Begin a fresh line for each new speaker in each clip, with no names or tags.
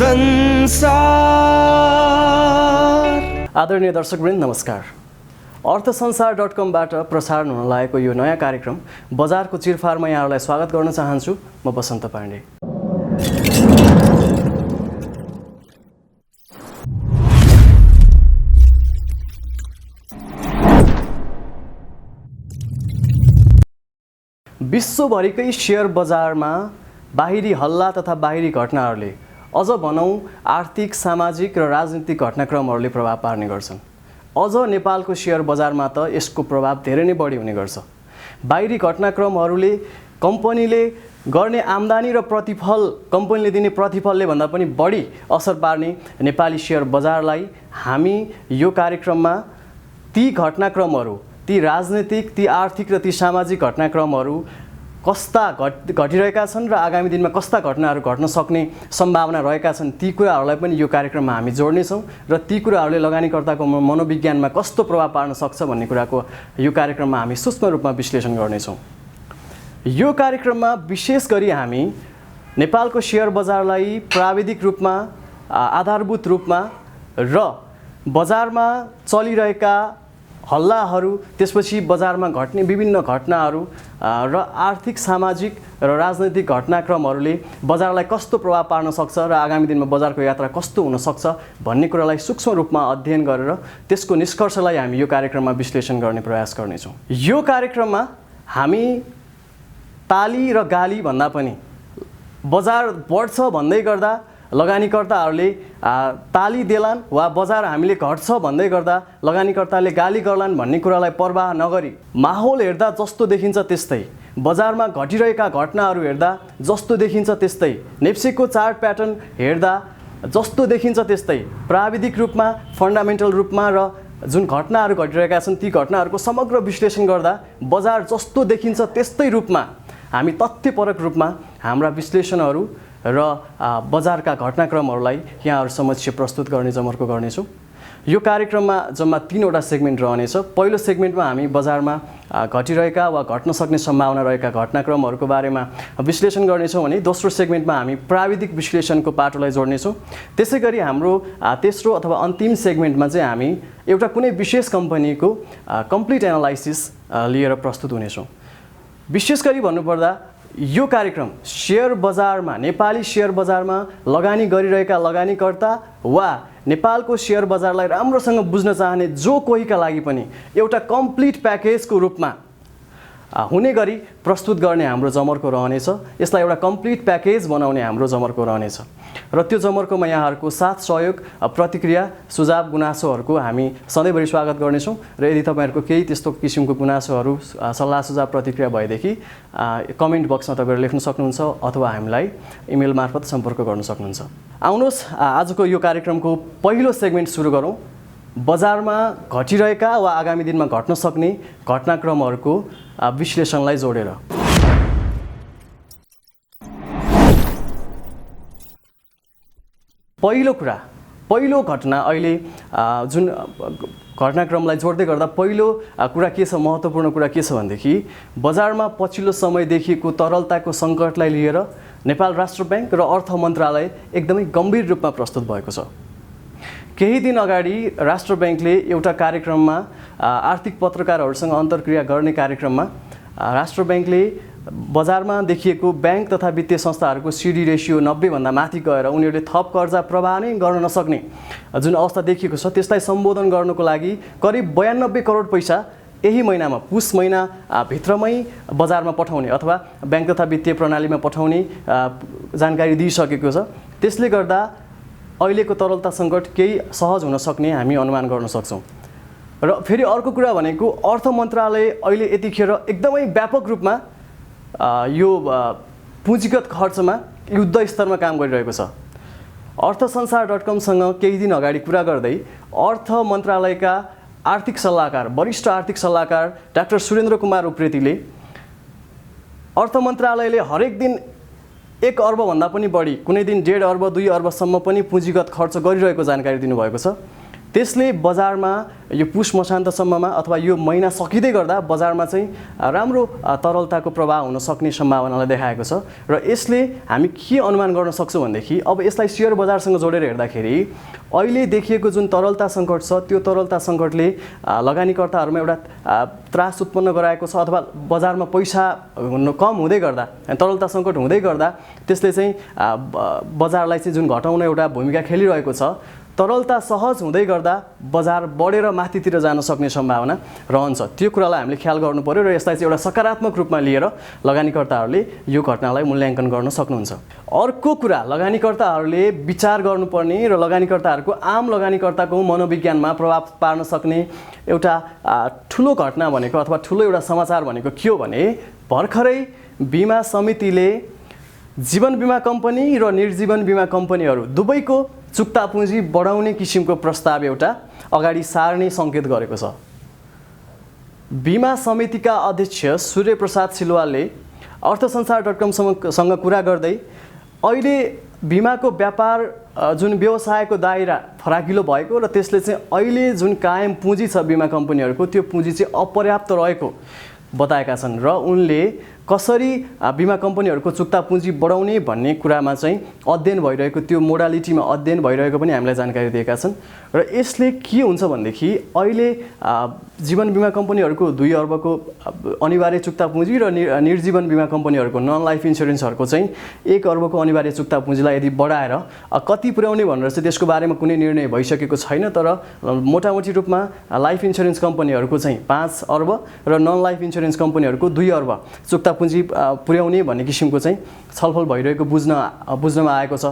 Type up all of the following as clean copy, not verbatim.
संसार।
आदरणीय दर्शकवृन्द नमस्कार। अर्थसंसार.com बाट प्रसारण हुन लागेको यो नयाँ कार्यक्रम बजारको चिरफारमा यहाँहरूलाई स्वागत गर्न चाहन्छु। म बसन्त पाण्डे। विश्वभरिकै शेयर बजारमा बाहिरी हल्ला तथा बाहिरी घटनाहरूले अझ भनौँ आर्थिक, सामाजिक र राजनीतिक घटनाक्रमहरूले प्रभाव पार्ने गर्छन्। अझ नेपालको शेयर बजारमा त यसको प्रभाव धेरै नै बढी हुने गर्छ। बाहिरी घटनाक्रमहरूले कम्पनीले गर्ने आम्दानी र प्रतिफल, कम्पनीले दिने प्रतिफलले भन्दा पनि बढी असर पार्ने नेपाली शेयर बजारलाई हामी यो कार्यक्रममा ती घटनाक्रमहरू, ती राजनीतिक, ती आर्थिक र ती सामाजिक घटनाक्रमहरू कस्ता घटिरहेका छन् र आगामी दिनमा कस्ता घटनाहरू घट्न सक्ने सम्भावना रहेका छन्, ती कुराहरूलाई पनि यो कार्यक्रममा हामी जोड्नेछौँ र ती कुराहरूले लगानीकर्ताको मनोविज्ञानमा कस्तो प्रभाव पार्न सक्छ भन्ने कुराको यो कार्यक्रममा हामी सूक्ष्म रूपमा विश्लेषण गर्नेछौँ। यो कार्यक्रममा विशेष गरी हामी नेपालको शेयर बजारलाई प्राविधिक रूपमा, आधारभूत रूपमा र बजारमा चलिरहेका हल्लाहरू, त्यसपछि बजारमा घट्ने विभिन्न घटनाहरू र आर्थिक, सामाजिक र राजनैतिक घटनाक्रमहरूले बजारलाई कस्तो प्रभाव पार्न सक्छ र आगामी दिनमा बजारको यात्रा कस्तो हुन सक्छ भन्ने कुरालाई सूक्ष्म रूपमा अध्ययन गरेर त्यसको निष्कर्षलाई हामी यो कार्यक्रममा विश्लेषण गर्ने प्रयास गर्नेछौँ। यो कार्यक्रममा हामी ताली र गाली भन्दा पनि बजार बढ्छ भन्दै गर्दा लगानीकर्ताहरूले ताली देलान् वा बजार हामीले घट्छ भन्दै गर्दा लगानीकर्ताले गाली गर्लान् भन्ने कुरालाई पर्वाह नगरी माहौल हेर्दा जस्तो देखिन्छ त्यस्तै, बजारमा घटिरहेका घटनाहरू हेर्दा जस्तो देखिन्छ त्यस्तै, नेप्सेको चार्ट प्याटर्न हेर्दा जस्तो देखिन्छ त्यस्तै, प्राविधिक रूपमा, फन्डामेन्टल रूपमा र जुन घटनाहरू घटिरहेका छन् ती घटनाहरूको समग्र विश्लेषण गर्दा बजार जस्तो देखिन्छ त्यस्तै रूपमा हामी तथ्यपरक रूपमा हाम्रा विश्लेषणहरू र बजारका घटनाक्रमहरूलाई यहाँहरू समक्ष प्रस्तुत गर्ने जमर्को गर्नेछौँ। यो कार्यक्रममा जम्मा 3वटा सेगमेन्ट रहनेछ। पहिलो सेगमेन्टमा हामी बजारमा घटिरहेका वा घट्न सक्ने सम्भावना रहेका घटनाक्रमहरूको बारेमा विश्लेषण गर्नेछौँ भने दोस्रो सेगमेन्टमा हामी प्राविधिक विश्लेषणको पाटोलाई जोड्नेछौँ। त्यसै गरी हाम्रो तेस्रो अथवा अन्तिम सेगमेन्टमा चाहिँ हामी एउटा कुनै विशेष कम्पनीको कम्प्लिट एनालाइसिस लिएर प्रस्तुत हुनेछौँ। विशेष गरी भन्नुपर्दा यो कार्यक्रम शेयर बजारमा, नेपाली शेयर बजारमा लगानी गरिरहेका लगानीकर्ता वा नेपालको शेयर बजारलाई राम्रोसँग बुझ्न चाहने जो कोहीका लागि पनि एउटा कम्प्लिट प्याकेजको रूपमा हुने गरी प्रस्तुत गर्ने हाम्रो जमर्को रहनेछ। यसलाई एउटा कम्प्लिट प्याकेज बनाउने हाम्रो जमर्को रहनेछ र त्यो जमर्कोमा यहाँहरूको साथ, सहयोग, प्रतिक्रिया, सुझाव, गुनासोहरूको हामी सधैँभरि स्वागत गर्नेछौँ र यदि तपाईँहरूको केही त्यस्तो किसिमको गुनासोहरू, सल्लाह सुझाव, प्रतिक्रिया भएदेखि कमेन्ट बक्समा तपाईँहरू लेख्न सक्नुहुन्छ अथवा हामीलाई इमेल मार्फत सम्पर्क गर्न सक्नुहुन्छ। आउनुहोस् आजको यो कार्यक्रमको पहिलो सेगमेन्ट सुरु गरौँ। बजारमा घटिरहेका वा आगामी दिनमा घट्न सक्ने घटनाक्रमहरूको विश्लेषणलाई जोडेर। पहिलो घटना अहिले जुन घटनाक्रमलाई जोड्दै गर्दा पहिलो कुरा के छ, महत्त्वपूर्ण कुरा के छ भनेदेखि बजारमा पछिल्लो समय देखिएको तरलताको सङ्कटलाई लिएर नेपाल राष्ट्र ब्याङ्क र अर्थ मन्त्रालय एकदमै गम्भीर रूपमा प्रस्तुत भएको छ। केही दिन अगाडि राष्ट्र ब्याङ्कले एउटा कार्यक्रममा, आर्थिक पत्रकारहरूसँग अन्तर्क्रिया गर्ने कार्यक्रममा राष्ट्र ब्याङ्कले बजारमा देखिएको ब्याङ्क तथा वित्तीय संस्थाहरूको सिडी रेसियो 90 भन्दा माथि गएर उनीहरूले थप कर्जा प्रवाह नै गर्न नसक्ने जुन अवस्था देखिएको छ त्यसलाई सम्बोधन गर्नको लागि करिब 92 करोड पैसा यही महिनामा, पुस महिना भित्रमै बजारमा पठाउने अथवा ब्याङ्क तथा वित्तीय प्रणालीमा पठाउने जानकारी दिइसकेको छ। त्यसले गर्दा अहिलेको तरलता सङ्कट केही सहज हुन सक्ने हामी अनुमान गर्न सक्छौँ। र फेरि अर्को कुरा भनेको अर्थ मन्त्रालय अहिले यतिखेर एकदमै व्यापक रूपमा यो पुँजीगत खर्चमा युद्ध स्तरमा काम गरिरहेको छ। अर्थसंसार.com सँग केही दिन अगाडि कुरा गर्दै अर्थ मन्त्रालयका आर्थिक सल्लाहकार, वरिष्ठ आर्थिक सल्लाहकार डाक्टर सुरेन्द्र कुमार उप्रेतीले अर्थ मन्त्रालयले हरेक दिन 1 अर्ब भन्दा पनि बढी, कुनै दिन 1.5 अर्ब 2 अर्बसम्म पनि पुँजीगत खर्च गरिरहेको जानकारी दिनुभएको छ। त्यसले बजारमा यो पुष मसान्तसम्ममा अथवा यो महिना सकिँदै गर्दा बजारमा चाहिँ राम्रो तरलताको प्रवाह हुन सक्ने सम्भावनालाई देखाएको छ र यसले हामी के अनुमान गर्न सक्छौँ भनेदेखि अब यसलाई सेयर बजारसँग जोडेर हेर्दाखेरि अहिले देखिएको जुन तरलता सङ्कट छ त्यो तरलता सङ्कटले लगानीकर्ताहरूमा एउटा त्रास उत्पन्न गराएको छ अथवा बजारमा पैसा कम हुँदै गर्दा तरलता सङ्कट हुँदै गर्दा त्यसले चाहिँ बजारलाई चाहिँ जुन घटाउने एउटा भूमिका खेलिरहेको छ। तरलता सहज हुँदै गर्दा बजार बढेर माथितिर जान सक्ने सम्भावना रहन्छ। त्यो कुरालाई हामीले ख्याल गर्नु पर्यो र यसलाई चाहिँ एउटा सकारात्मक रूपमा लिएर लगानीकर्ताहरूले यो घटनालाई मूल्याङ्कन गर्न सक्नुहुन्छ। अर्को कुरा लगानीकर्ताहरूले विचार गर्नुपर्ने र लगानीकर्ताहरूको आम लगानीकर्ताको मनोविज्ञानमा प्रभाव पार्न सक्ने एउटा ठुलो घटना भनेको अथवा ठुलो एउटा समाचार भनेको के हो भने भर्खरै बीमा समितिले जीवन बीमा कम्पनी र निर्जीवन बीमा कम्पनीहरू दुवैको चुक्ता पुँजी बढाउने किसिमको प्रस्ताव एउटा अगाडि सार्ने सङ्केत गरेको छ। बीमा समितिका अध्यक्ष सूर्य प्रसाद सिलवालले अर्थसंसार.com सँग कुरा गर्दै अहिले बीमाको व्यापार जुन व्यवसायको दायरा फराकिलो भएको र त्यसले चाहिँ अहिले जुन कायम पुँजी छ बीमा कम्पनीहरूको त्यो पुँजी चाहिँ अपर्याप्त रहेको बताएका छन् र उनले कसरी बीमा कम्पनीहरूको चुक्ता पुँजी बढाउने भन्ने कुरामा चाहिँ अध्ययन भइरहेको त्यो मोडालिटीमा अध्ययन भइरहेको पनि हामीलाई जानकारी दिएका छन् र यसले के हुन्छ भनेदेखि अहिले जीवन बीमा कम्पनीहरूको 2 अर्बको अनिवार्य चुक्ता पुँजी र निर्जीवन बीमा कम्पनीहरूको नन लाइफ इन्स्योरेन्सहरूको चाहिँ 1 अर्बको अनिवार्य चुक्ता पुँजीलाई यदि बढाएर कति पुर्याउने भनेर चाहिँ त्यसको बारेमा कुनै निर्णय भइसकेको छैन। तर मोटामोटी रूपमा लाइफ इन्स्योरेन्स कम्पनीहरूको चाहिँ 5 अर्ब र नन लाइफ इन्स्योरेन्स कम्पनीहरूको 2 अर्ब चुक्ता पुँजी पुर्याउने भन्ने किसिमको चाहिँ छलफल भइरहेको बुझ्नमा आएको छ।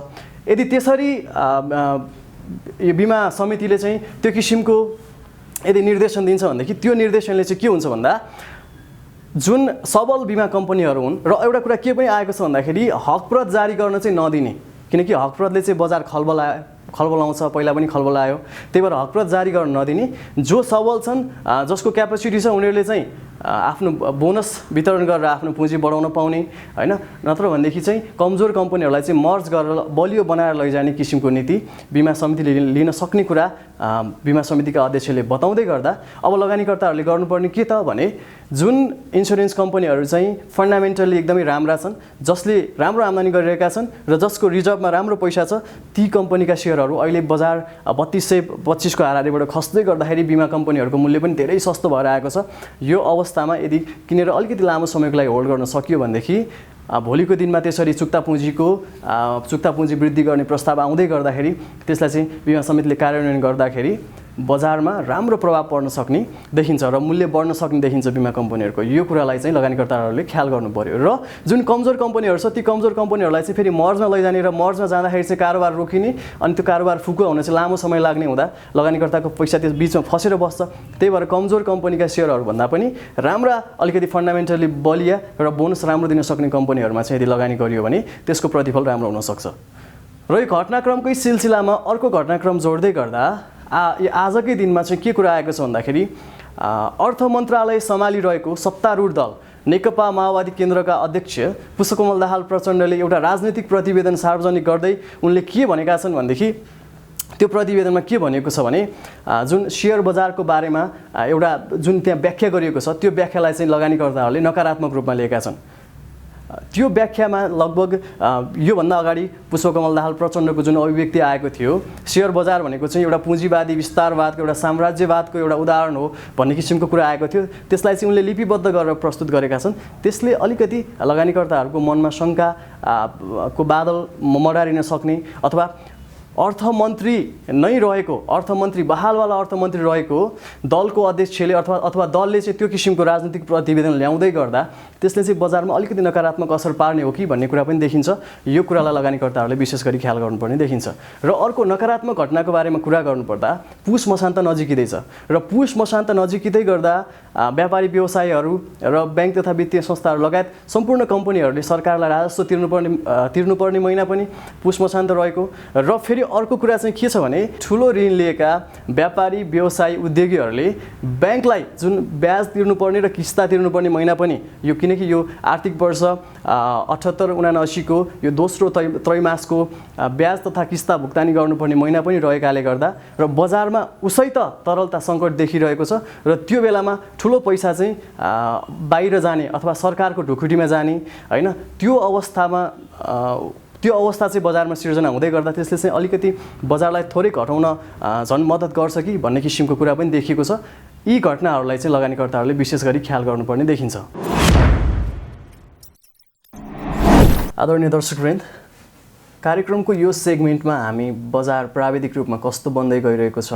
यदि त्यसरी यो बीमा समितिले चाहिँ त्यो किसिमको यदि निर्देशन दिन्छ भनेदेखि त्यो निर्देशनले चाहिँ के हुन्छ भन्दा जुन सबल बीमा कम्पनीहरू हुन् र एउटा कुरा के पनि आएको छ भन्दाखेरि हकप्रत जारी गर्न चाहिँ नदिने, किनकि हकप्रतले चाहिँ बजार खलबलाउँछ, पहिला पनि खलबलायो, त्यही भएर हकप्रत जारी गर्न नदिने। जो सबल छन् जसको क्यापेसिटी छ उनीहरूले चाहिँ आफ्नो बोनस वितरण गरेर आफ्नो पुँजी बढाउन पाउने हैन, नत्र भनेदेखि चाहिँ कमजोर कम्पनीहरूलाई चाहिँ मर्ज गरेर बलियो बनाएर लैजाने किसिमको नीति बीमा समितिले लिन सक्ने कुरा बीमा समितिका अध्यक्षले बताउँदै गर्दा अब लगानीकर्ताहरूले गर्नुपर्ने के त भने जुन इन्स्योरेन्स कम्पनीहरू चाहिँ फन्डामेन्टली एकदमै राम्रा छन्, जसले राम्रो आम्दानी गरिरहेका छन् र जसको रिजर्भमा राम्रो पैसा छ, ती कम्पनीका सेयरहरू अहिले बजार 3225 को हाराहारीबाट खस्दै गर्दाखेरि बीमा कम्पनीहरूको मूल्य पनि धेरै सस्तो भएर आएको छ। यो अवस्थामा यदि किनेर अलिकति लामो समयको लागि होल्ड गर्न सकियो भनेदेखि भोलिको दिनमा त्यसरी चुक्ता पुँजी वृद्धि गर्ने प्रस्ताव आउँदै गर्दाखेरि त्यसलाई चाहिँ बीमा समितिले कार्यान्वयन गर्दाखेरि बजारमा राम्रो प्रभाव पर्न सक्ने देखिन्छ र मूल्य बढ्न सक्ने देखिन्छ बीमा कम्पनीहरूको। यो कुरालाई चाहिँ लगानीकर्ताहरूले ख्याल गर्नु पर्यो र जुन कमजोर कम्पनीहरू छ ती कमजोर कम्पनीहरूलाई चाहिँ फेरि मर्जमा लैजाने र मर्जमा जाँदाखेरि चाहिँ कारोबार रोकिने अनि त्यो कारोबार फुकुवा हुन चाहिँ लामो समय लाग्ने हुँदा लगानीकर्ताको पैसा त्यस बिचमा फसेर बस्छ। त्यही भएर कमजोर कम्पनीका सेयरहरू भन्दा पनि राम्रा अलिकति फन्डामेन्टली बलिया र बोनस राम्रो दिन सक्ने कम्पनीहरूमा चाहिँ यदि लगानी गरियो भने त्यसको प्रतिफल राम्रो हुन सक्छ। र यो घटनाक्रमकै सिलसिलामा अर्को घटनाक्रम जोड्दै गर्दा आजकै दिनमा चाहिँ के कुरा आएको छ भन्दाखेरि अर्थ मन्त्रालय सम्हालिरहेको सत्तारूढ दल नेकपा माओवादी केन्द्रका अध्यक्ष पुष्पकमल दाहाल प्रचण्डले एउटा राजनीतिक प्रतिवेदन सार्वजनिक गर्दै उनले के भनेका छन् भनेदेखि त्यो प्रतिवेदनमा के भनेको छ भने जुन शेयर बजारको बारेमा एउटा जुन त्यहाँ व्याख्या गरिएको छ त्यो व्याख्यालाई चाहिँ लगानीकर्ताहरूले नकारात्मक रूपमा लिएका छन्। त्यो व्याख्यामा लगभग योभन्दा अगाडि पुष्पकमल दाहाल प्रचण्डको जुन अभिव्यक्ति आएको थियो शेयर बजार भनेको चाहिँ एउटा पुँजीवादी विस्तारवादको एउटा साम्राज्यवादको एउटा उदाहरण हो भन्ने किसिमको कुरा आएको थियो, त्यसलाई चाहिँ उनले लिपिबद्ध गरेर प्रस्तुत गरेका छन्। त्यसले अलिकति लगानीकर्ताहरूको मनमा शङ्का को बादल मडारिन सक्ने अथवा अर्थमन्त्री नै रहेको अर्थमन्त्री बहालवाला अर्थमन्त्री रहेको दलको अध्यक्षले अथवा दलले चाहिँ त्यो किसिमको राजनीतिक प्रतिवेदन ल्याउँदै गर्दा त्यसले चाहिँ बजारमा अलिकति नकारात्मक असर पार्ने हो कि भन्ने कुरा पनि देखिन्छ। यो कुरालाई लगानीकर्ताहरूले विशेष गरी ख्याल गर्नुपर्ने देखिन्छ। र अर्को नकारात्मक घटनाको बारेमा कुरा गर्नुपर्दा पुष मसान्त नजिकिँदैछ र पुष मसान्त नजिकिँदै गर्दा व्यापारी व्यवसायीहरू र ब्याङ्क तथा वित्तीय संस्थाहरू लगायत सम्पूर्ण कम्पनीहरूले सरकारलाई राजस्व तिर्नुपर्ने महिना पनि पुष मसान्त रहेको र फेरि अर्को कुरा चाहिँ के छ भने ठुलो ऋण लिएका व्यापारी व्यवसायी उद्योगीहरूले ब्याङ्कलाई जुन ब्याज तिर्नुपर्ने र किस्ता तिर्नुपर्ने महिना पनि यो किन किनकि यो आर्थिक वर्ष 78-79 को यो दोस्रो त्रैमासको ब्याज तथा किस्ता भुक्तानी गर्नुपर्ने महिना पनि रहेकाले गर्दा र बजारमा उसै त तरलता सङ्कट देखिरहेको छ र त्यो बेलामा ठुलो पैसा चाहिँ बाहिर जाने अथवा सरकारको ढुकुटीमा जाने हैन त्यो अवस्था चाहिँ बजारमा सिर्जना हुँदै गर्दा त्यसले चाहिँ अलिकति बजारलाई थोरै घटाउन झन् मद्दत गर्छ कि भन्ने किसिमको कुरा पनि देखिएको छ। यी घटनाहरूलाई चाहिँ लगानीकर्ताहरूले विशेष गरी ख्याल गर्नुपर्ने देखिन्छ। आदरणीय दर्शकवृन्द, कार्यक्रमको यो सेगमेन्टमा हामी बजार प्राविधिक रूपमा कस्तो बन्दै गइरहेको छ,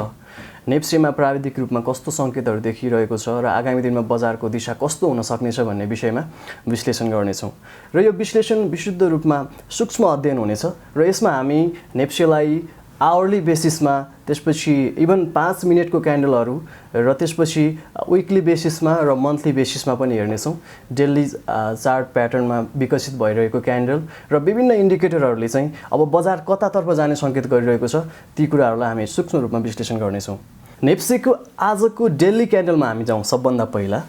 नेप्सीमा प्राविधिक रूपमा कस्तो सङ्केतहरू देखिरहेको छ र आगामी दिनमा बजारको दिशा कस्तो हुन सक्नेछ भन्ने विषयमा विश्लेषण गर्नेछौँ र यो विश्लेषण विशुद्ध रूपमा सूक्ष्म अध्ययन हुनेछ र यसमा हामी नेप्सीलाई आवरली बेसिसमा, त्यसपछि इभन 5 मिनटको क्यान्डलहरू र त्यसपछि विकली बेसिसमा र मन्थली बेसिसमा पनि हेर्नेछौँ। डेली चार्ट प्याटर्नमा विकसित भइरहेको क्यान्डल र विभिन्न इन्डिकेटरहरूले चाहिँ अब बजार कतातर्फ जाने सङ्केत गरिरहेको छ ती कुराहरूलाई हामी सूक्ष्म रूपमा विश्लेषण गर्नेछौँ। नेप्सीको आजको डेली क्यान्डलमा हामी जाउँ। सबभन्दा पहिला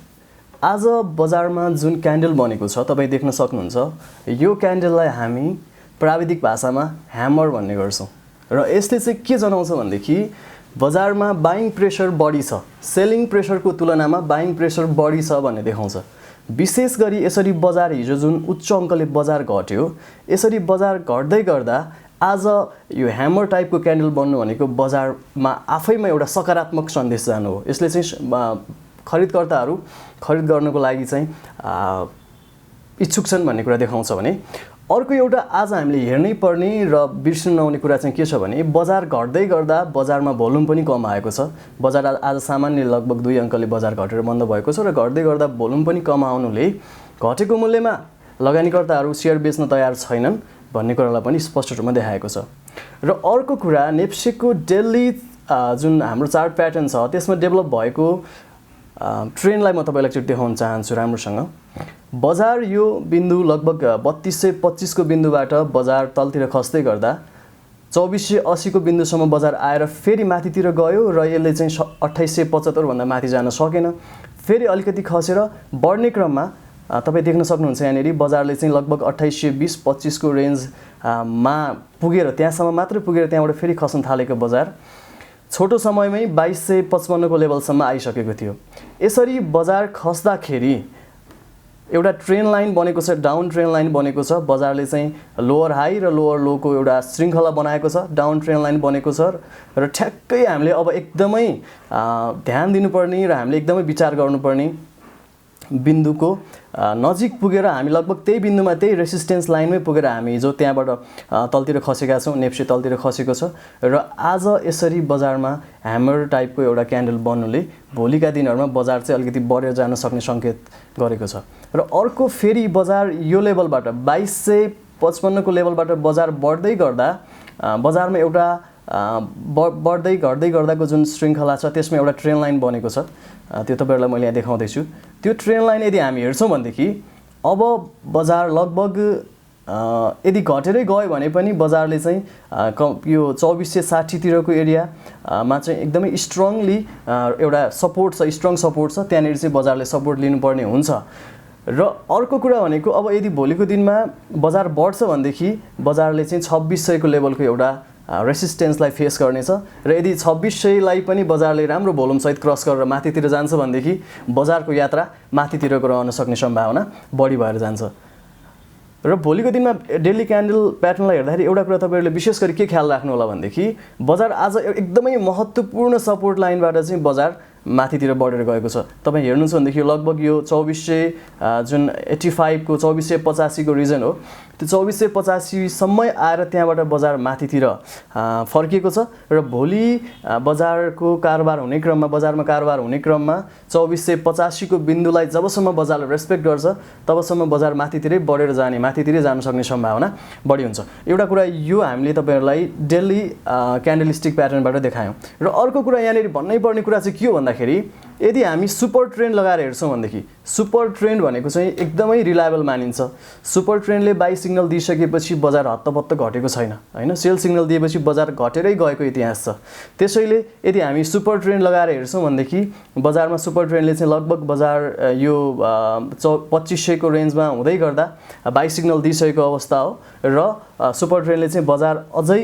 आज बजारमा जुन क्यान्डल बनेको छ तपाईँ देख्न सक्नुहुन्छ। यो क्यान्डललाई हामी प्राविधिक भाषामा ह्यामर भन्ने गर्छौँ र यसले चाहिँ के जनाउँछ भनेदेखि बजारमा बाइङ प्रेसर बढी छ, सेलिङ प्रेसरको तुलनामा बाइङ प्रेसर बढी छ भन्ने देखाउँछ। विशेष गरी यसरी बजार हिजो जुन उच्च अङ्कले बजार घट्यो, यसरी बजार घट्दै गर्दा आज यो ह्यामर टाइपको क्यान्डल बन्नु भनेको बजारमा आफैमा एउटा सकारात्मक सन्देश जानु हो। यसले चाहिँ खरिदकर्ताहरू खरिद गर्नको लागि चाहिँ इच्छुक छन् भन्ने कुरा देखाउँछ भने अर्को एउटा आज हामीले हेर्नै पर्ने र बिर्सिनु नहुने कुरा चाहिँ के छ भने बजार घट्दै गर्दा बजारमा भोल्युम पनि कम आएको छ। बजार आज सामान्य लगभग 2 अङ्कले बजार घटेर बन्द भएको छ र घट्दै गर्दा भोल्युम पनि कम आउनुले घटेको मूल्यमा लगानीकर्ताहरू सेयर बेच्न तयार छैनन् भन्ने कुरालाई पनि स्पष्ट रूपमा देखाएको छ। र अर्को कुरा नेप्सीको डेली जुन हाम्रो चार्ट प्याटर्न छ त्यसमा डेभलप भएको ट्रेन्डलाई म तपाईँलाई एकचोटि देखाउन चाहन्छु राम्रोसँग। बजार यो बिन्दु लगभग 3225 को बिन्दुबाट बजार तलतिर खस्दै गर्दा 2480 को बिन्दुसम्म बजार आएर फेरि माथितिर गयो र यसले चाहिँ 2875 भन्दा माथि जान सकेन। फेरि अलिकति खसेर बढ्ने क्रममा तपाईँ देख्न सक्नुहुन्छ यहाँनिर बजारले चाहिँ लगभग 2820-25 को रेन्जमा पुगेर त्यहाँसम्म मात्र पुगेर त्यहाँबाट फेरि खस्न थालेको बजार छोटो समयमै 2255 को लेभलसम्म आइसकेको थियो। यसरी बजार खस्दाखेरि एउटा ट्रेन लाइन बनेको छ, डाउन ट्रेन लाइन बनेको छ। बजारले चाहिँ लोअर हाई र लोअर लोको एउटा श्रृङ्खला बनाएको छ, डाउन ट्रेन लाइन बनेको छ र ठ्याक्कै हामीले अब एकदमै ध्यान दिनुपर्ने र हामीले एकदमै विचार गर्नुपर्ने बिन्दुको नजिक पुगेर हामी लगभग त्यही बिन्दुमा त्यही रेसिस्टेन्स लाइनमै पुगेर हामी जो त्यहाँबाट तलतिर खसेका छौँ, नेप्सी तलतिर खसेको छ र आज यसरी बजारमा ह्यामर टाइपको एउटा क्यान्डल बन्नुले भोलिका दिनहरूमा बजार चाहिँ अलिकति बढेर जान सक्ने सङ्केत गरेको छ। र अर्को फेरि बजार यो लेभलबाट 2255 को लेभलबाट बजार बढ्दै गर्दा बजारमा एउटा बढ्दै घट्दै गर्दाको जुन श्रृङ्खला छ त्यसमा एउटा ट्रेन लाइन बनेको छ। त्यो तपाईँहरूलाई मैले यहाँ देखाउँदैछु। त्यो ट्रेन लाइन यदि हामी हेर्छौँ भनेदेखि अब बजार लगभग यदि घटेरै गयो भने पनि बजारले चाहिँ यो 2460 तिरको एरियामा चाहिँ एकदमै स्ट्रङली एउटा सपोर्ट छ, स्ट्रङ सपोर्ट छ। त्यहाँनिर चाहिँ बजारले सपोर्ट लिनुपर्ने हुन्छ। र अर्को कुरा भनेको अब यदि भोलिको दिनमा बजार बढ्छ भनेदेखि बजारले चाहिँ 2600 को लेभलको एउटा रेसिस्टेन्सलाई फेस गर्नेछ र यदि 2600 लाई पनि बजारले राम्रो भोल्युमसहित क्रस गरेर माथितिर जान्छ भनेदेखि बजारको यात्रा माथितिरको रहन सक्ने सम्भावना बढी भएर जान्छ। र भोलिको दिनमा डेली क्यान्डल प्याटर्नलाई हेर्दाखेरि एउटा कुरा तपाईँहरूले विशेष गरी के ख्याल राख्नु होला भनेदेखि बजार आज एकदमै महत्त्वपूर्ण सपोर्ट लाइनबाट चाहिँ बजार माथितिर बढेर गएको छ। तपाईँ हेर्नुहुन्छ भनेदेखि लगभग यो 2400 जुन 85 को 2485 को रिजन हो, त्यो 2485 सम्मै आएर त्यहाँबाट बजार माथितिर फर्किएको छ र भोलि बजारको कारोबार हुने क्रममा बजारमा कारोबार हुने क्रममा 2485 को बिन्दुलाई जबसम्म बजारले रेस्पेक्ट गर्छ तबसम्म बजार माथितिरै बढेर जाने, माथितिरै जान सक्ने सम्भावना बढी हुन्छ। एउटा कुरा यो हामीले तपाईहरुलाई डेली क्यान्डलस्टिक प्याटर्नबाट देखायौं। र अर्को कुरा यहाँनिर भन्नै पर्ने कुरा चाहिँ के हो भन्दाखेरि यदि हामी सुपर ट्रेन्ड लगाएर हेर्छौँ भनेदेखि सुपर ट्रेन्ड भनेको चाहिँ एकदमै रिलायबल मानिन्छ। सुपर ट्रेन्डले बाई सिग्नल दिइसकेपछि बजार हत्तपत्त घटेको छैन हैन, सेल सिग्नल दिएपछि बजार घटेरै गएको इतिहास छ। त्यसैले यदि हामी सुपर ट्रेन्ड लगाएर हेर्छौँ भनेदेखि बजारमा सुपर ट्रेन्डले चाहिँ लगभग बजार यो 2500 को रेन्जमा हुँदै गर्दा बाई सिग्नल दिइसकेको अवस्था हो र सुपर ट्रेन्डले चाहिँ बजार अझै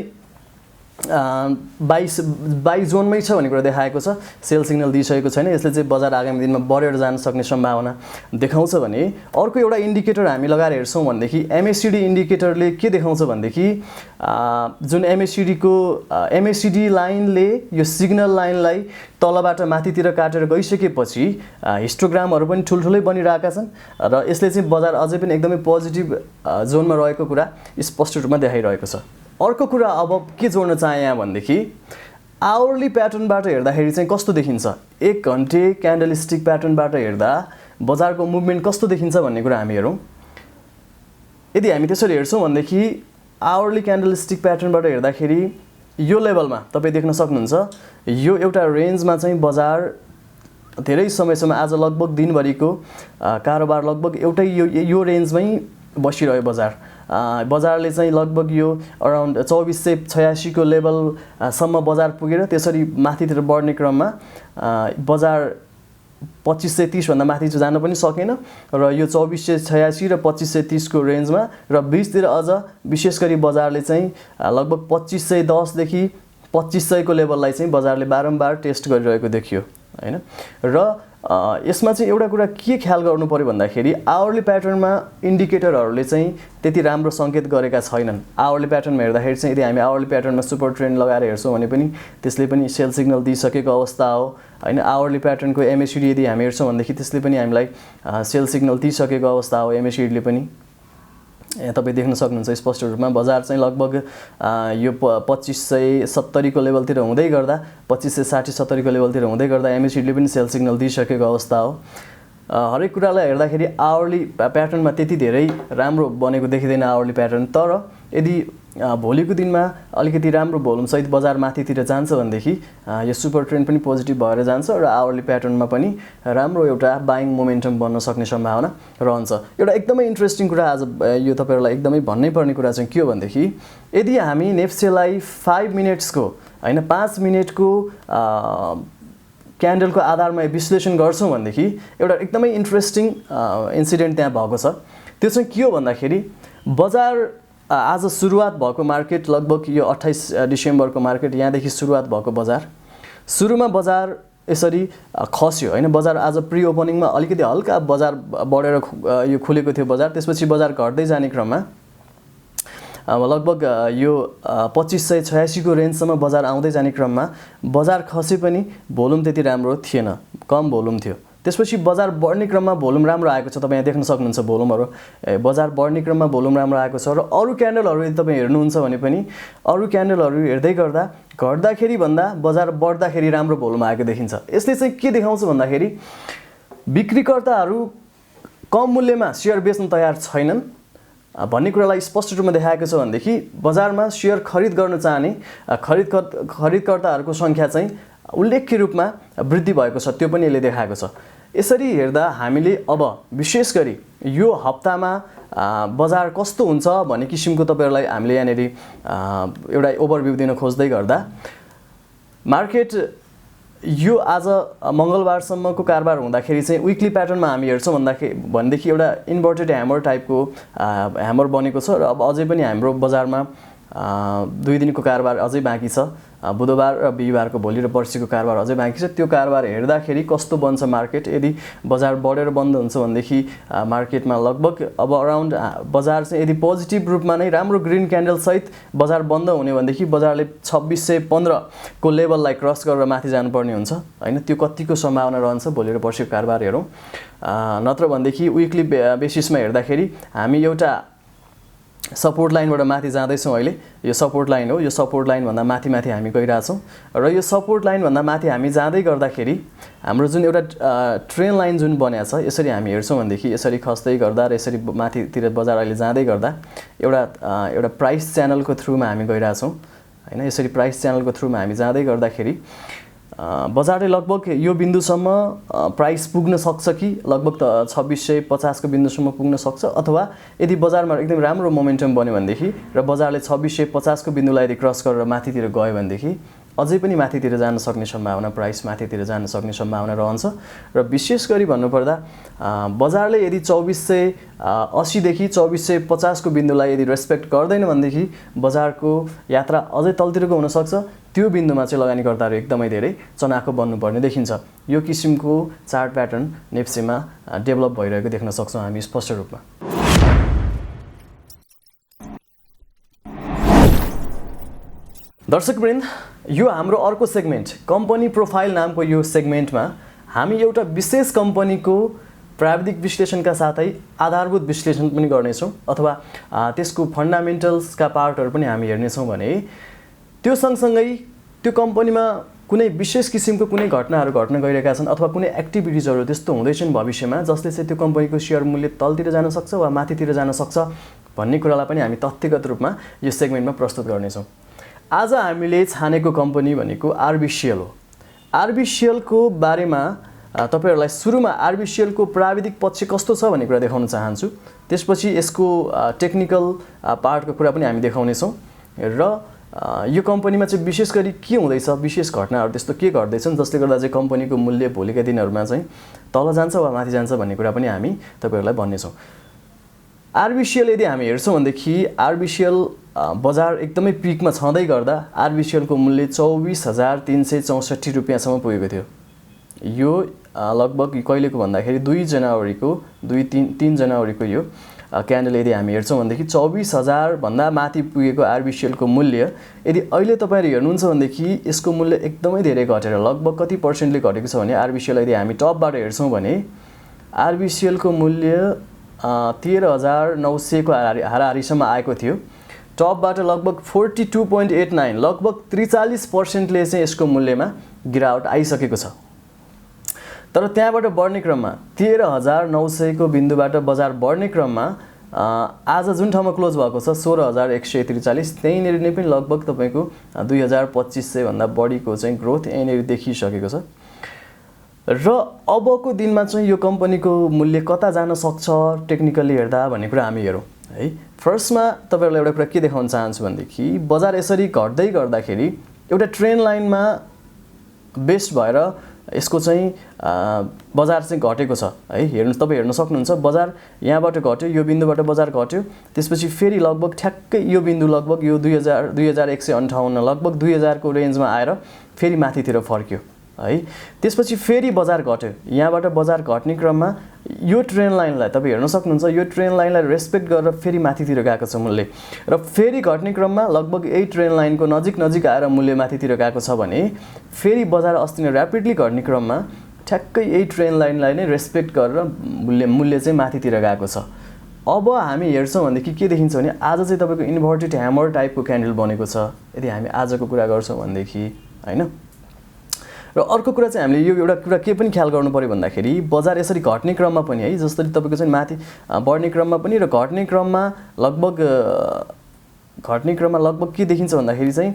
22 जोनमै छ भन्ने कुरा देखाएको छ, सेल सिग्नल दिइसकेको छैन। यसले चाहिँ बजार आगामी दिनमा बढेर जान सक्ने सम्भावना देखाउँछ भने अर्को एउटा इन्डिकेटर हामी लगाएर हेर्छौँ भनेदेखि MACD इन्डिकेटरले के देखाउँछ भनेदेखि जुन MACD लाइनले यो सिग्नल लाइनलाई तलबाट माथितिर काटेर गइसकेपछि हिस्टोग्रामहरू पनि ठुल्ठुलै बनिरहेका छन् र यसले चाहिँ बजार अझै पनि एकदमै पोजिटिभ जोनमा रहेको कुरा स्पष्ट रूपमा देखाइरहेको छ। अर्को कुरा अब के जोड्न चाहे यहाँ भनेदेखि आवरली प्याटर्नबाट हेर्दाखेरि चाहिँ कस्तो देखिन्छ, 1 घन्टे क्यान्डलस्टिक प्याटर्नबाट हेर्दा बजारको मुभमेन्ट कस्तो देखिन्छ भन्ने कुरा हामी हेरौँ। यदि हामी त्यसरी हेर्छौँ भनेदेखि आवरली क्यान्डलस्टिक प्याटर्नबाट हेर्दाखेरि यो लेभलमा तपाईँ देख्न सक्नुहुन्छ यो एउटा रेन्जमा चाहिँ बजार धेरै समयसम्म आज लगभग दिनभरिको कारोबार लगभग एउटै यो रेन्जमै बसिरह्यो बजारले चाहिँ लगभग यो अराउन्ड 2486 को लेभलसम्म बजार पुगेर त्यसरी माथितिर बढ्ने क्रममा बजार 2530 भन्दा माथि जान पनि सकेन र यो 2486 र 2530 को रेन्जमा र बीचतिर अझ विशेष गरी बजारले चाहिँ लगभग 2510 देखि 2500 को लेभललाई चाहिँ बजारले बारम्बार टेस्ट गरिरहेको देखियो हैन। र यसमा चाहिँ एउटा कुरा के ख्याल गर्नु पर्यो भन्दाखेरि आवरली प्याटर्नमा इन्डिकेटरहरूले चाहिँ त्यति राम्रो सङ्केत गरेका छैनन्। आवरली प्याटर्नमा हेर्दाखेरि चाहिँ यदि हामी आवरली प्याटर्नमा सुपर ट्रेन्ड लगाएर हेर्छौँ भने पनि त्यसले पनि सेल सिग्नल दिइसकेको अवस्था हो हैन। आवरली प्याटर्नको MACD यदि हामी हेर्छौँ भनेदेखि त्यसले पनि हामीलाई सेल सिग्नल दिइसकेको अवस्था हो। MACDले पनि यहाँ तपाईँ देख्न सक्नुहुन्छ स्पष्ट रूपमा बजार चाहिँ लगभग यो 2570 को लेभलतिर हुँदै गर्दा 2560-70 को लेभलतिर हुँदै गर्दा MACDले पनि सेल सिग्नल दिइसकेको अवस्था हो। हरेक कुरालाई हेर्दाखेरि आवरली प्याटर्नमा त्यति धेरै राम्रो बनेको देखिँदैन आवरली प्याटर्न, तर यदि भोलिको दिनमा अलिकति राम्रो भोल्युम सहित बजार माथितिर जान्छ भनेदेखि यो सुपर ट्रेन्ड पनि पोजिटिभ भएर जान्छ र आवरली प्याटर्नमा पनि राम्रो एउटा बाइङ मोमेन्टम बन्न सक्ने सम्भावना रहन्छ। एउटा एकदमै इन्ट्रेस्टिङ कुरा आज यो तपाईहरुलाई एकदमै भन्नै पर्ने कुरा चाहिँ के हो भनेदेखि यदि हामी नेफ्सेलाई 5 मिनेट्सको हैन 5 मिनेटको क्यान्डलको आधारमा विश्लेषण गर्छौं भनेदेखि एउटा एकदमै इन्ट्रेस्टिङ इन्सिडेन्ट त्यहाँ भएको छ। त्यो चाहिँ के हो भन्दाखेरि बजार आज सुरुवात भएको मार्केट लगभग यो 28 डिसेम्बरको मार्केट यहाँदेखि सुरुवात भएको बजार सुरुमा बजार यसरी खस्यो हैन। बजार आज प्री ओपनिङमा अलिकति हल्का बजार बढेर यो खुलेको थियो बजार, त्यसपछि बजार घट्दै जाने क्रममा लगभग यो 2586 को रेन्जसम्म बजार आउँदै जाने क्रममा बजार खसे पनि भोल्युम त्यति राम्रो थिएन, कम भोल्युम थियो। त्यसपछि बजार बढ्ने क्रममा भोल्युम राम्रो आएको छ, तपाईँ यहाँ देख्न सक्नुहुन्छ भोल्युमहरु बजार बढ्ने क्रममा भोल्युम राम्रो आएको छ र अरु क्यान्डलहरु यदि तपाईँ हेर्नुहुन्छ भने पनि अरु क्यान्डलहरु हेर्दै गर्दा घट्दाखेरि भन्दा बजार बढ्दाखेरि राम्रो भोल्युम आएको देखिन्छ। यसले चाहिँ के देखाउँछ भन्दाखेरि बिक्रीकर्ताहरु कम मूल्यमा शेयर बेच्न तयार छैनन् भन्ने कुरालाई स्पष्ट रूपमा देखाएको छ भनेदेखि बजारमा शेयर खरिद गर्न चाहने खरिदकर्ताहरुको संख्या चाहिँ उल्लेख्य रूपमा वृद्धि भएको छ, त्यो पनि यसले देखाएको छ। यसरी हेर्दा हामीले अब विशेष गरी यो हप्तामा बजार कस्तो हुन्छ भन्ने किसिमको तपाईहरुलाई हामीले यहाँनेरि एउटा ओभरभ्यू दिन खोज्दै गर्दा मार्केट यो आज मंगलबारसम्मको कारबार हुँदाखेरि चाहिँ वीकली प्याटर्नमा हामी हेर्छौं भन्दाखेरि एउटा इन्भर्टेड ह्यामर टाइपको ह्यामर बनेको छ र अब अझै पनि हाम्रो बजारमा 2 दिनको कारबार अझै बाँकी छ। बुधबार र बिहीबारको भोलि र पर्सिको कारबार अझै बाँकी छ। त्यो कारबार हेर्दाखेरि कस्तो बन्छ मार्केट, यदि बजार बढेर बन्द हुन्छ भनेदेखि मार्केटमा लगभग अब अराउन्ड बजार चाहिँ यदि पोजिटिभ रूपमा नै राम्रो ग्रीन क्यान्डल सहित बजार बन्द हुने भनेदेखि बजारले 2615 को लेभललाई क्रस गरेर माथि जानुपर्ने हुन्छ हैन। त्यो कतिको सम्भावना रहन्छ भोलि र पर्सिको कारबार हेरौं। नत्र भनेदेखि वीकली बेसिसमा हेर्दाखेरि हामी एउटा सपोर्ट लाइनबाट माथि जाँदैछौं। अहिले यो सपोर्ट लाइन हो, यो सपोर्ट लाइन भन्दा माथि माथि हामी गइराछौं र यो सपोर्ट लाइन भन्दा माथि हामी जाँदै गर्दाखेरि हाम्रो जुन एउटा ट्रेन लाइन जुन बनेको छ यसरी हामी हेर्छौं भनेदेखि यसरी खस्दै गर्दा र यसरी माथितिर बजार अहिले जाँदै गर्दा एउटा प्राइस च्यानलको थ्रुमा हामी गइराछौं हैन। यसरी प्राइस च्यानलको थ्रुमा हामी जाँदै गर्दाखेरि बजारले लगभग यो बिन्दुसम्म प्राइस पुग्न सक्छ कि लगभग त 2650 को बिन्दुसम्म पुग्न सक्छ, अथवा यदि बजारमा एकदम राम्रो मोमेन्टम बन्यो भनेदेखि र बजारले 2650 को बिन्दुलाई यदि क्रस गरेर माथितिर गयो भनेदेखि अझै पनि माथितिर जान सक्ने सम्भावना, प्राइस माथितिर जान सक्ने सम्भावना रहन्छ। र विशेष गरी भन्नुपर्दा बजारले यदि 2480 देखि 2450 को बिन्दुलाई यदि रेस्पेक्ट गर्दैन भनेदेखि बजारको यात्रा अझै तलतिरको हुन सक्छ। त्यो बिन्दुमा चाहिँ लगानीकर्ताहरू एकदमै धेरै चनाखो बन्नुपर्ने देखिन्छ। यो किसिमको चार्ट प्याटर्न नेप्सेमा डेभलप भइरहेको देख्न सक्छौँ हामी स्पष्ट रूपमा। दर्शकवृन्द, यो हाम्रो अर्को सेगमेन्ट कम्पनी प्रोफाइल नामको यो सेगमेन्टमा हामी एउटा विशेष कम्पनीको प्राविधिक विश्लेषणका साथै आधारभूत विश्लेषण पनि गर्नेछौँ, अथवा त्यसको फन्डामेन्टल्सका पार्टहरू पनि हामी हेर्नेछौँ भने त्यो सँगसँगै त्यो कम्पनीमा कुनै विशेष किसिमको कुनै घटनाहरू घट्न गइरहेका छन् अथवा कुनै एक्टिभिटिजहरू त्यस्तो हुँदैछन् भविष्यमा जसले चाहिँ त्यो कम्पनीको सेयर मूल्य तलतिर जान सक्छ वा माथितिर जान सक्छ भन्ने कुरालाई पनि हामी तथ्यगत रूपमा यो सेगमेन्टमा प्रस्तुत गर्नेछौँ। आज हामीले छानेको कम्पनी भनेको आरबिसिएल हो। आरबिसिएल को बारेमा तपाईहरुलाई सुरुमा आरबिसिएल को प्राविधिक पक्ष कस्तो छ भन्ने कुरा देखाउन चाहन्छु। त्यसपछि यसको टेक्निकल पार्टको कुरा पनि हामी देखाउनेछौँ र यो कम्पनीमा चाहिँ विशेष गरी के हुँदैछ, विशेष घटनाहरू त्यस्तो के घट्दैछन् जसले गर्दा चाहिँ कम्पनीको मूल्य भोलिका दिनहरुमा चाहिँ तल जान्छ वा माथि जान्छ भन्ने कुरा पनि हामी तपाईहरुलाई भन्नेछौँ। आरबिसिएल यदि हामी हेर्छौँ भनेदेखि आरबिसिएल बजार एकदमै पिकमा छँदै गर्दा आरबिसिएल को मूल्य 24,364 रुपैयाँसम्म पुगेको थियो। यो लगभग कहिलेको भन्दाखेरि 3 जनवरीको यो क्यान्डल यदि हामी हेर्छौँ भनेदेखि 24,000 भन्दा माथि पुगेको आरबिसिएल को मूल्य यदि अहिले तपाईहरु हेर्नुहुन्छ भनेदेखि यसको मूल्य एकदमै धेरै घटेर लगभग कति पर्सेन्टले घटेको छ भने आरबिसिएल यदि हामी टपबाट हेर्छौँ भने आरबिसिएल को मूल्य 13,900 को हाराहारीसम्म आएको थियो। टपबाट लगभग 42.89 लगभग 43%ले चाहिँ यसको मूल्यमा गिरावट आइसकेको छ। तर त्यहाँबाट बढ्ने क्रममा 13,900 को बिन्दुबाट बजार बढ्ने क्रममा आज जुन ठाउँमा क्लोज भएको छ 16,143 त्यहीँनेरि नै पनि लगभग तपाईको 2,2500 भन्दा बढीको चाहिँ ग्रोथ यहीँनेरि देखिसकेको छ। र अबको दिनमा चाहिँ यो कम्पनीको मूल्य कता जान सक्छ टेक्निकली हेर्दा भन्ने कुरा हामी हेरौँ है। फर्स्टमा तपाईहरुलाई एउटा कुरा के देखाउन चाहन्छु भनेदेखि बजार यसरी घट्दै गर्दाखेरि एउटा ट्रेन्ड लाइनमा बेस्ड भएर यसको चाहिँ बजार चाहिँ घटेको छ है। हेर्नुस् तपाई हेर्न सक्नुहुन्छ बजार यहाँबाट घट्यो, यो बिन्दुबाट बजार घट्यो, त्यसपछि फेरि लगभग ठ्याक्कै यो बिन्दु लगभग यो 2158 लगभग 2000 को रेन्जमा आएर फेरि माथितिर फर्क्यो है। त्यसपछि फेरि बजार घट्यो, यहाँबाट बजार घट्ने क्रममा यो ट्रेन्ड लाइनलाई तपाई हेर्न सक्नुहुन्छ, यो ट्रेन्ड लाइनलाई रेस्पेक्ट गरेर फेरि माथितिर गएको छ मूल्य र फेरि घट्ने क्रममा लगभग यही ट्रेन्ड लाइनको नजिक आएर मूल्य माथितिर गएको छ भने फेरि बजार अस्ति नै र्यापिडली घट्ने क्रममा ठ्याक्कै यही ट्रेन्ड लाइनलाई नै रेस्पेक्ट गरेर मूल्य चाहिँ माथितिर गएको छ। अब हामी हेर्छौँ भनेदेखि के देखिन्छ भने आज चाहिँ तपाईको इन्भर्टेड ह्यामर टाइपको क्यान्डल बनेको छ यदि हामी आजको कुरा गर्छौँ भनेदेखि हैन। र अर्को कुरा चाहिँ हामीले यो एउटा कुरा के पनि ख्याल गर्नु पर्यो भन्दाखेरि बजार यसरी घट्ने क्रममा पनि है जसरी तपाईको चाहिँ माथि बढ्ने क्रममा पनि र घट्ने क्रममा लगभग के देखिन्छ भन्दाखेरि चाहिँ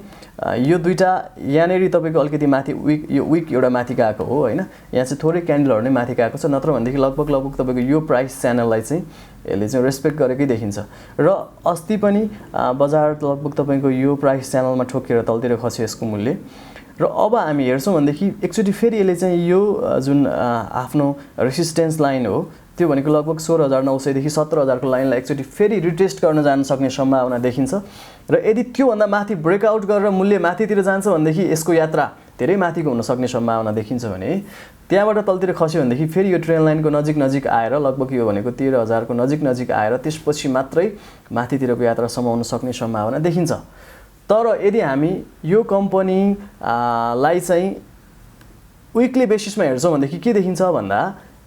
यो दुईटा यहाँनेरि तपाईको अलिकति माथि विक एउटा माथि गएको हो हैन। यहाँ चाहिँ थोरै क्यान्डलहरु नै माथि गएको छ, नत्र भनेदेखि लगभग तपाईको यो प्राइस च्यानललाई चाहिँ यसले चाहिँ रेस्पेक्ट गरेकै देखिन्छ। र अस्ति पनि बजार लगभग तपाईको यो प्राइस च्यानलमा ठोकेर तलतिर खस्यो यसको मूल्य। र अब हामी हेर्छौँ भनेदेखि एकचोटि फेरि यसले चाहिँ यो जुन आफ्नो रेसिस्टेन्स लाइन हो त्यो भनेको लगभग 16,900 देखि 17,000 को लाइनलाई एकचोटि फेरि रिटेस्ट गर्न जान सक्ने सम्भावना देखिन्छ। र यदि त्यो भन्दा माथि ब्रेकआउट गरेर मूल्य माथितिर जान्छ भनेदेखि यसको यात्रा धेरै माथिको हुन सक्ने सम्भावना देखिन्छ भने त्यहाँबाट तलतिर खस्यो भनेदेखि फेरि यो ट्रेन्ड लाइनको नजिक आएर लगभग यो भनेको 13,000 को नजिक आएर त्यसपछि मात्रै माथितिरको यात्रा समाउन सक्ने सम्भावना देखिन्छ। तर यदि हामी यो कम्पनी लाई चाहिँ विकली बेसिसमा हेर्छौँ भनेदेखि के देखिन्छ भन्दा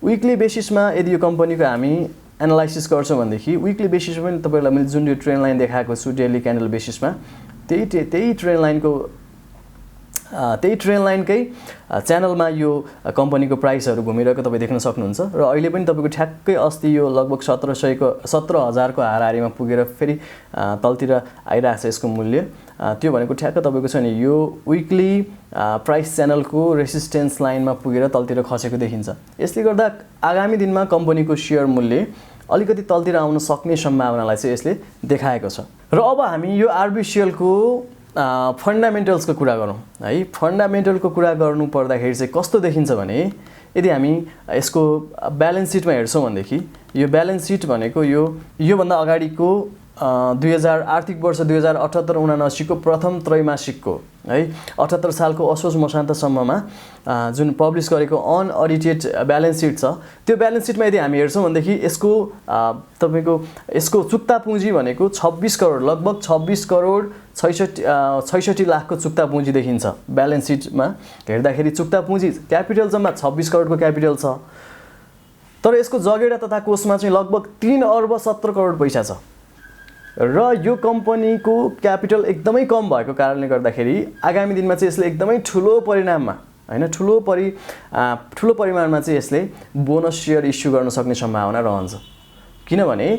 विकली बेसिसमा यदि यो कम्पनीको हामी एनालाइसिस गर्छौँ भनेदेखि विकली बेसिसमा पनि तपाईहरुलाई मैले जुन यो ट्रेन्ड लाइन देखाएको छु डेली क्यान्डल बेसिसमा त्यही ट्रेन्ड लाइनको त्यही ट्रेन लाइनकै च्यानलमा यो कम्पनीको प्राइसहरू घुमिरहेको तपाईँ देख्न सक्नुहुन्छ र अहिले पनि तपाईँको ठ्याक्कै अस्ति यो लगभग 17,000को हाराहारीमा पुगेर फेरि तलतिर आइरहेको छ यसको मूल्य। त्यो भनेको ठ्याक्क तपाईँको छ नि यो विकली प्राइस च्यानलको रेसिस्टेन्स लाइनमा पुगेर तलतिर खसेको देखिन्छ। यसले गर्दा आगामी दिनमा कम्पनीको सेयर मूल्य अलिकति तलतिर आउन सक्ने सम्भावनालाई चाहिँ यसले देखाएको छ। र अब हामी यो आरबिसिएलको फन्डामेन्टल्सको कुरा गरौँ है। फन्डामेन्टलको कुरा गर्नु पर्दाखेरि चाहिँ कस्तो देखिन्छ भने यदि हामी यसको ब्यालेन्स सिटमा हेर्छौँ भनेदेखि यो ब्यालेन्स सिट भनेको योभन्दा अगाडिको 2000 आर्थिक वर्ष 2078-79 को प्रथम त्रैमासिकको है 78 सालको असोज मसान्तसम्ममा जुन पब्लिस गरेको अनअडिटेड ब्यालेन्स सिट छ त्यो ब्यालेन्स सिटमा यदि हामी हेर्छौँ भनेदेखि यसको तपाईको यसको चुक्ता पुँजी भनेको 26 करोड लगभग 26 करोड 66 लाखको चुक्ता पुँजी देखिन्छ। ब्यालेन्स सिटमा हेर्दाखेरि चुक्ता पुँजी क्यापिटल जम्मा 26 करोडको क्यापिटल छ, तर यसको जगेडा तथा कोषमा चाहिँ लगभग 3 अर्ब 70 करोड पैसा छ र यो कम्पनीको क्यापिटल एकदमै कम भएको कारणले गर्दाखेरि आगामी दिनमा चाहिँ यसले एकदमै ठुलो परिणाममा हैन ठुलो परिमाणमा चाहिँ यसले बोनस सेयर इस्यु गर्न सक्ने सम्भावना रहन्छ। किनभने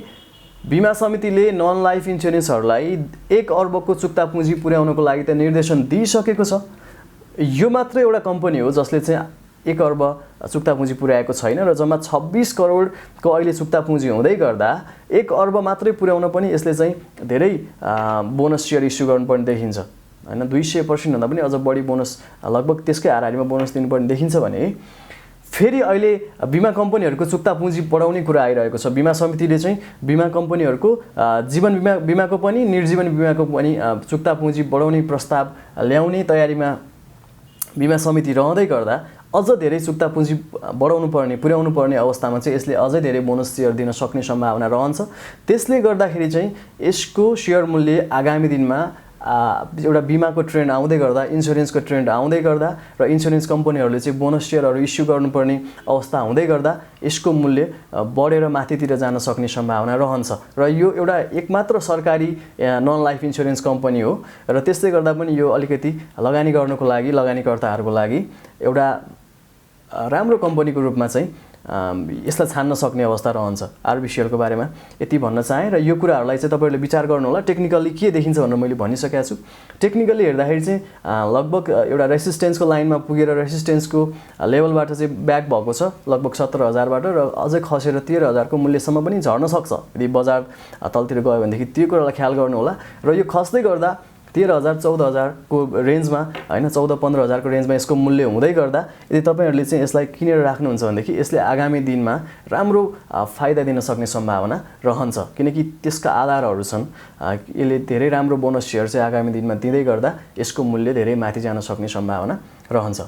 बीमा समितिले नन लाइफ इन्स्योरेन्सहरूलाई 1 अर्बको चुक्ता पुँजी पुर्याउनको लागि त निर्देशन दिइसकेको छ। यो मात्र एउटा कम्पनी हो जसले चाहिँ 1 अर्ब चुक्ता पुँजी पुर्याएको छैन र जम्मा 26 करोडको अहिले चुक्ता पुँजी हुँदै गर्दा 1 अर्ब मात्रै पुर्याउन पनि यसले चाहिँ धेरै बोनस सेयर इस्यु गर्नुपर्ने देखिन्छ हैन। 200% भन्दा पनि अझ बढी बोनस लगभग त्यसकै हाराहारीमा बोनस दिनुपर्ने देखिन्छ भने फेरि अहिले बीमा कम्पनीहरूको चुक्ता पुँजी बढाउने कुरा आइरहेको छ। बीमा समितिले चाहिँ बीमा कम्पनीहरूको जीवन बीमाको पनि निर्जीवन बीमाको पनि चुक्ता पुँजी बढाउने प्रस्ताव ल्याउने तयारीमा बीमा समिति रहँदै गर्दा अझ धेरै चुक्ता पुँजी पुर्याउनु पर्ने अवस्थामा चाहिँ यसले अझै धेरै बोनस सेयर दिन सक्ने सम्भावना रहन्छ। त्यसले गर्दाखेरि चाहिँ यसको सेयर मूल्य आगामी दिनमा एउटा बीमाको ट्रेन्ड आउँदै गर्दा इन्स्योरेन्सको ट्रेन्ड आउँदै गर्दा र इन्स्योरेन्स कम्पनीहरूले चाहिँ बोनस सेयरहरू इस्यु गर्नुपर्ने अवस्था हुँदै गर्दा यसको मूल्य बढेर माथितिर जान सक्ने सम्भावना रहन्छ। र यो एउटा एकमात्र सरकारी नन लाइफ इन्स्योरेन्स कम्पनी हो र त्यसले गर्दा पनि यो अलिकति लगानी गर्नको लागि लगानीकर्ताहरूको लागि एउटा राम्रो कम्पनीको रूपमा चाहिँ यसलाई छान्न सक्ने अवस्था रहन्छ। आरबिसिएलको बारेमा यति भन्न चाहे र यो कुराहरूलाई चाहिँ तपाईहरुले विचार गर्नु होला। टेक्निकली के देखिन्छ भनेर मैले भनिसकेको छु। टेक्निकली हेर्दाखेरि चाहिँ लगभग एउटा रेसिस्टेन्सको लाइनमा पुगेर रेसिस्टेन्सको लेभलबाट चाहिँ ब्याक भएको छ लगभग 17,000 बाट र अझै खसेर 13,000 को मूल्यसम्म पनि झर्न सक्छ यदि बजार तलतिर गयो भनेदेखि त्यो कुरालाई ख्याल गर्नु होला। र यो खस्दै गर्दा 13,000 14,000 को रेन्जमा हैन 14-15,000 को रेन्जमा यसको मूल्य हुँदै गर्दा यदि तपाईहरुले चाहिँ यसलाई किनेर राख्नुहुन्छ भनेदेखि यसले आगामी दिनमा राम्रो फाइदा दिन सक्ने सम्भावना रहन्छ। किनकि त्यसका आधारहरू छन्। यसले धेरै राम्रो बोनस सेयर चाहिँ आगामी दिनमा दिँदै गर्दा यसको मूल्य धेरै माथि जान सक्ने सम्भावना रहन्छ।